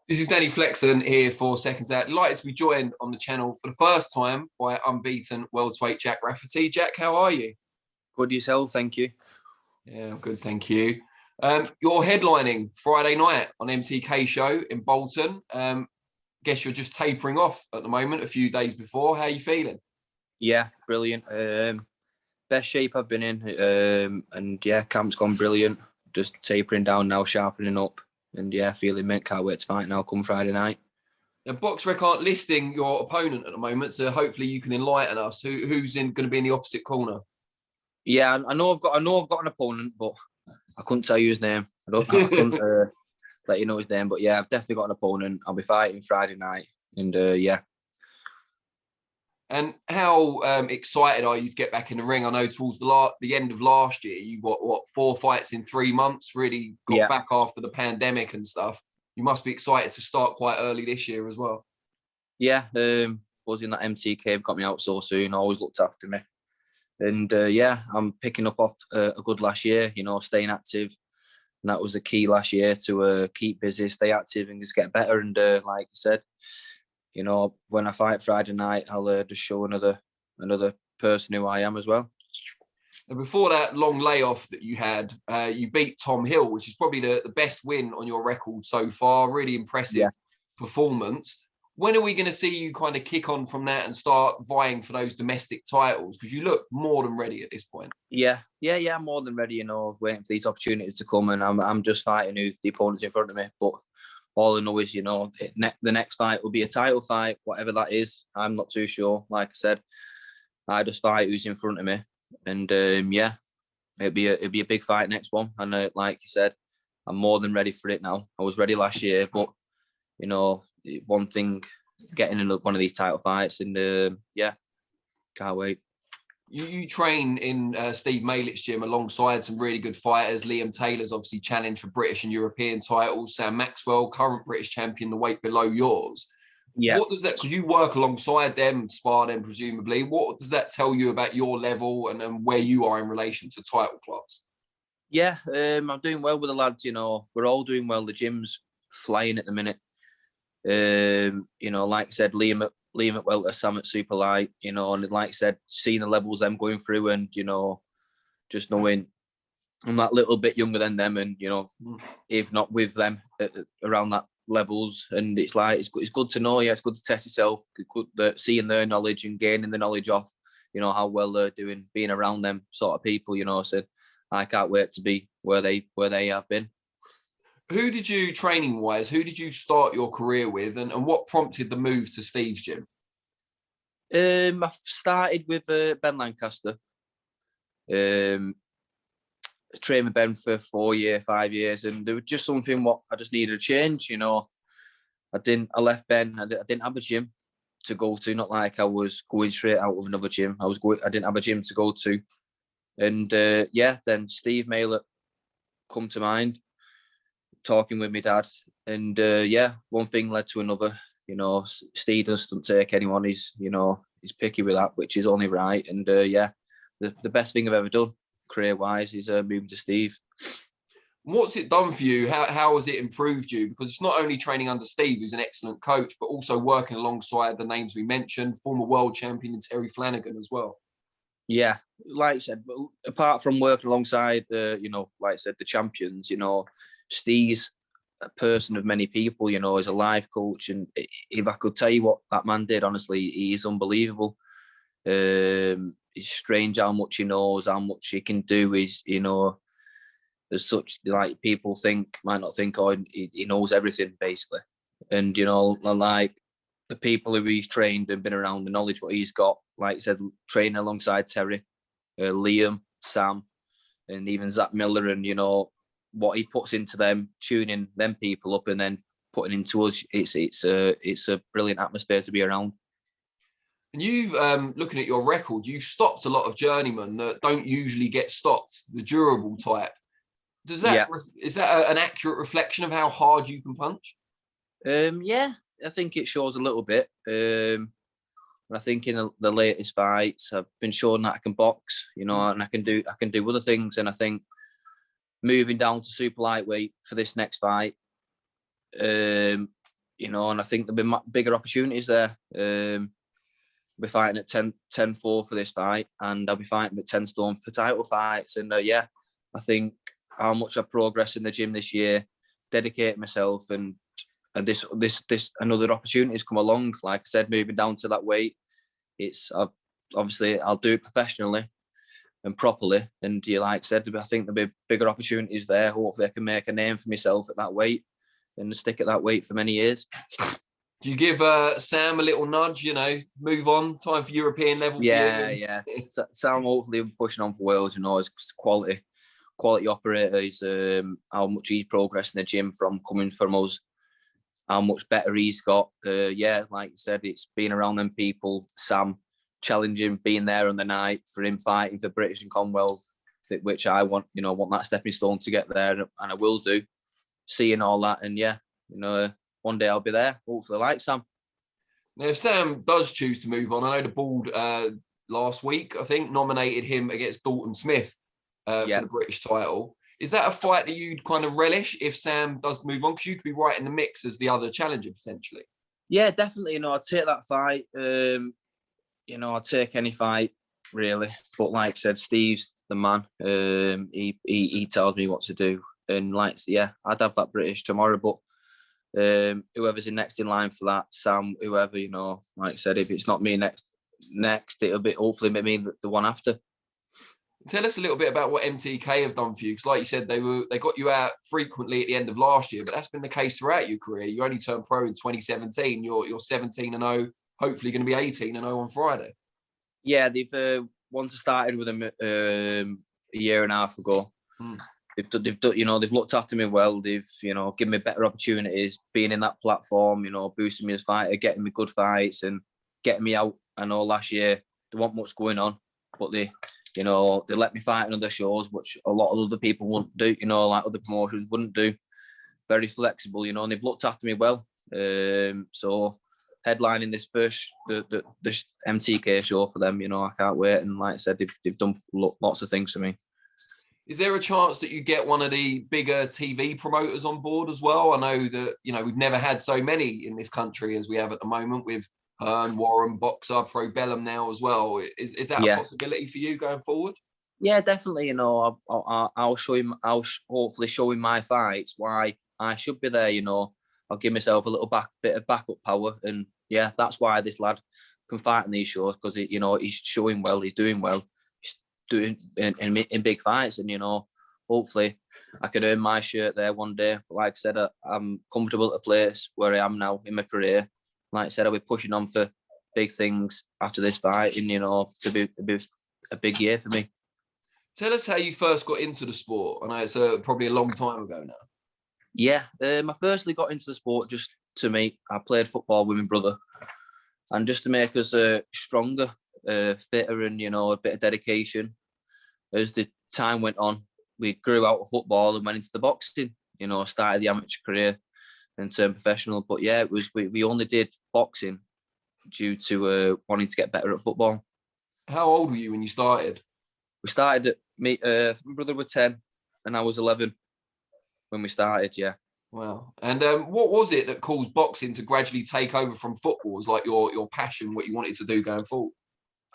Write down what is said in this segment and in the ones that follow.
This is Danny Flexen here for Seconds Out. Delighted to be joined on the channel for the first time by Unbeaten welterweight Jack Rafferty. Jack, how are you? Good yourself, thank you. Yeah, I'm good, thank you. You're headlining Friday night on MTK show in Bolton. Guess you're just tapering off at the moment, a few days before. How are you feeling? Yeah, brilliant. Best shape I've been in. And yeah, camp's gone brilliant. Just tapering down now, sharpening up. And yeah, feeling mint. Can't wait to fight now come Friday night. Now, BoxRec aren't listing your opponent at the moment, so hopefully you can enlighten us. Who's going to be in the opposite corner? Yeah, I know I've got an opponent, but I couldn't tell you his name. I couldn't let you know his name, but yeah, I've definitely got an opponent. I'll be fighting Friday night, and yeah. And how excited are you to get back in the ring? I know towards the end of last year, you got, 4 fights in 3 months, really got back after the pandemic and stuff. You must be excited to start quite early this year as well. Yeah, was in that MTK, got me out so soon, always looked after me. And yeah, I'm picking up off a good last year, staying active. And that was the key last year to keep busy, stay active and just get better. And like I said, when I fight Friday night, I'll just show another person who I am as well. And before that long layoff that you had, you beat Tom Hill, which is probably the best win on your record so far. Really impressive performance. When are we going to see you kind of kick on from that and start vying for those domestic titles? Because you look more than ready at this point. Yeah, I'm more than ready, waiting for these opportunities to come. And I'm just fighting who the opponents in front of me. But all I know is, the next fight will be a title fight, whatever that is. I'm not too sure. Like I said, I just fight who's in front of me. And yeah, it'll be a big fight next one. And like you said, I'm more than ready for it now. I was ready last year, but one thing, getting in one of these title fights, and yeah, can't wait. You train in Steve Malick's gym alongside some really good fighters. Liam Taylor's obviously challenged for British and European titles. Sam Maxwell, current British champion, the weight below yours. Yeah. What does that, because you work alongside them, spar them presumably, what does that tell you about your level and where you are in relation to title class? Yeah, I'm doing well with the lads, we're all doing well. The gym's flying at the minute. Like I said, Liam at welter, Sam at super light, and like I said, seeing the levels them going through, and just knowing I'm that little bit younger than them, and if not with them around that levels, and it's good to know. Yeah, it's good to test yourself, seeing their knowledge and gaining the knowledge off how well they're doing, being around them sort of people. So I can't wait to be where they have been. Who did you, training wise, who did you start your career with, and what prompted the move to Steve's gym? I started with Ben Lancaster. Trained with Ben for 5 years, and there was just something what I just needed a change. I left Ben. I didn't have a gym to go to. Not like I was going straight out of another gym. I didn't have a gym to go to, and then Steve Malick come to mind. Talking with my dad, and one thing led to another. Steve doesn't take anyone. He's picky with that, which is only right. And the best thing I've ever done career-wise is moving to Steve. What's it done for you? How has it improved you? Because it's not only training under Steve, who's an excellent coach, but also working alongside the names we mentioned, former world champion Terry Flanagan as well. Yeah, like I said, apart from working alongside, like I said, the champions, Steve's a person of many people, is a life coach. And if I could tell you what that man did, honestly, he is unbelievable. It's strange how much he knows, how much he can do. There's such, like, people might not think, he knows everything, basically. And, like the people who he's trained and been around, the knowledge what he's got, like I said, training alongside Terry, Liam, Sam, and even Zach Miller, and, what he puts into them, tuning them people up and then putting into us, it's a brilliant atmosphere to be around. And you've, looking at your record, you've stopped a lot of journeymen that don't usually get stopped, the durable type. Is that an accurate reflection of how hard you can punch? Yeah, I think it shows a little bit. And I think in the latest fights, I've been shown that I can box, you know, and I can do other things. And I think moving down to super lightweight for this next fight, you know, and I think there'll be bigger opportunities there. I'll be fighting at 10-4 for this fight, and I'll be fighting at 10 stone for title fights. And yeah, I think how much I've progressed in the gym this year, dedicate myself, and this another opportunity has come along. Like I said, moving down to that weight, obviously I'll do it professionally and properly. And yeah, like I said, I think there'll be bigger opportunities there. Hopefully I can make a name for myself at that weight and stick at that weight for many years. Do you give Sam a little nudge, you know, move on, time for European level? Yeah. Sam hopefully pushing on for worlds, you know, is quality operator. He's how much he's progressed in the gym from coming from us, how much better he's got. Yeah, like you said, it's being around them people, Sam challenging, being there on the night for him fighting for British and Commonwealth, which I want, you know, I want that stepping stone to get there, and I will do, seeing all that. And yeah, you know, one day I'll be there, hopefully, like Sam. Now, if Sam does choose to move on, I know the board last week, I think, nominated him against Dalton Smith for the British title. Is that a fight that you'd kind of relish if Sam does move on? Because you could be right in the mix as the other challenger, potentially. Yeah, definitely. You know, I'd take that fight. You know, I'd take any fight, really. But like I said, Steve's the man. He tells me what to do. And like, yeah, I'd have that British tomorrow. But whoever's next in line for that, Sam, whoever, you know, like I said, if it's not me next, it'll be hopefully me the one after. Tell us a little bit about what MTK have done for you, because like you said, they got you out frequently at the end of last year, but that's been the case throughout your career. You only turned pro in 2017. You're 17-0, hopefully going to be 18-0 on Friday. Yeah, they've once I started with them a year and a half ago. They've you know, they've looked after me well. They've, you know, given me better opportunities, being in that platform, you know, boosting me as a fighter, getting me good fights and getting me out. I know last year there wasn't much going on, but they let me fight in other shows, which a lot of other people wouldn't do, you know, like other promotions wouldn't do. Very flexible, you know, and they've looked after me well. So headlining this this MTK show for them, you know, I can't wait. And like I said, they've done lots of things for me. Is there a chance that you get one of the bigger TV promoters on board as well? I know that, you know, we've never had so many in this country as we have at the moment with Hearn, Warren, Boxer, Probellum now as well. Is that a possibility for you going forward? Yeah, definitely. You know, I'll show him. I'll hopefully show him my fights why I should be there. You know, I'll give myself a little bit of backup power, and yeah, that's why this lad can fight in these shows, because you know, he's showing well, he's doing well, he's doing in big fights, and you know, hopefully I can earn my shirt there one day. But like I said, I'm comfortable at a place where I am now in my career. Like I said, I'll be pushing on for big things after this fight, and you know, to be a big year for me. Tell us how you first got into the sport. I know it's probably a long time ago now. Yeah, I firstly got into the sport just to make. I played football with my brother, and just to make us stronger, fitter, and you know, a bit of dedication. As the time went on, we grew out of football and went into the boxing. You know, started the amateur career and turned professional. But yeah, it was we only did boxing due to wanting to get better at football. How old were you when you started? We started at my brother was 10 and I was 11 when we started. Yeah. Wow. And what was it that caused boxing to gradually take over from football? Was like your passion, what you wanted to do going forward?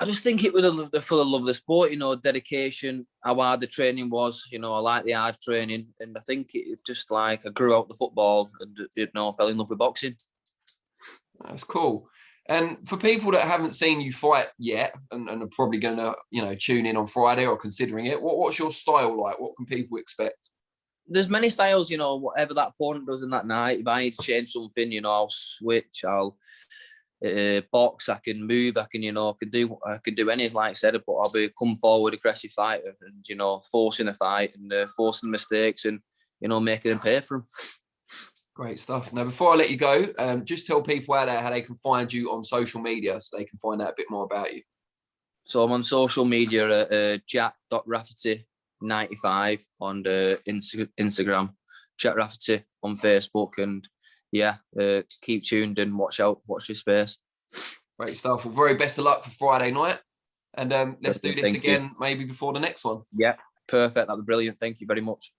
I just think it was the full of love of the sport, you know, dedication, how hard the training was. You know, I like the hard training, and I think it just like I grew out the football and, you know, fell in love with boxing. That's cool. And for people that haven't seen you fight yet and are probably going to, you know, tune in on Friday or considering it, what's your style like? What can people expect? There's many styles, you know, whatever that opponent does in that night. If I need to change something, you know, I'll switch, I'll box, I can move, I can do anything, like I said, but I'll be a come forward aggressive fighter and, you know, forcing a fight and forcing mistakes and, you know, making them pay for them. Great stuff. Now, before I let you go, just tell people out there how they can find you on social media so they can find out a bit more about you. So I'm on social media at Jack.Rafferty95 on Instagram, Jack Rafferty on Facebook, and yeah, keep tuned and watch your space. Great stuff. Well, very best of luck for Friday night. And let's do this again, maybe before the next one. Yeah, perfect. That'd be brilliant. Thank you very much.